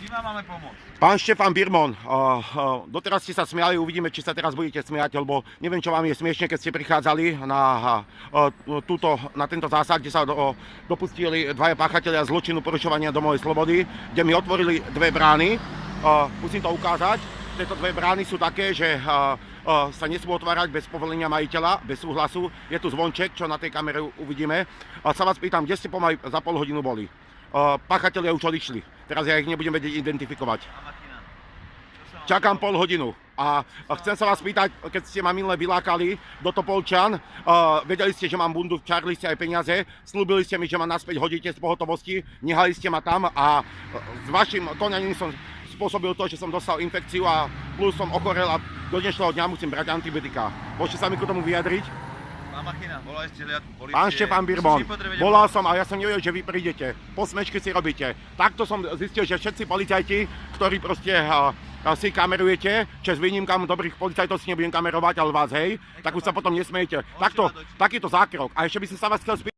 Čím vám máme pomôcť? Pán Štefan Birmon, doteraz ste sa smiali, uvidíme, či sa teraz budete smiať, lebo neviem, čo vám je smiešne, keď ste prichádzali na tento zásah, kde sa dopustili dvaja páchatelia zločinu porušovania domovej slobody, kde mi otvorili dve brány. Musím to ukázať. Tieto dve brány sú také, že sa nesmú otvárať bez povolenia majiteľa, bez súhlasu. Je tu zvonček, čo na tej kamere uvidíme. Sa vás pýtam, kde ste pomaly za pol hodinu boli? Páchatelia už odišli. Teraz ja ich nebudem vedieť identifikovať. Čakám pol hodinu. A chcem sa vás pýtať, keď ste ma minule vylákali do Topolčian, vedeli ste, že mám bundu, včarli ste aj peniaze, slúbili ste mi, že ma naspäť hodíte z pohotovosti, nehali ste ma tam a s vašim konaním som spôsobil to, že som dostal infekciu a plus som ochorel a do dnešného dňa musím brať antibiotika. Môžete sa mi k tomu vyjadriť? Pán Machina, volali ste hliadku policie. Pán Štefan Birmon, volal som a ja som nevedel, že vy prídete. Posmečky si robíte. Takto som zistil, že všetci policajti, ktorí proste si kamerujete, že s výnimkám dobrých policajtov si nebudem kamerovať, ale vás, hej, tak už sa potom nesmejete. Takýto zákrok. A ešte by som sa vás chcel spýtať.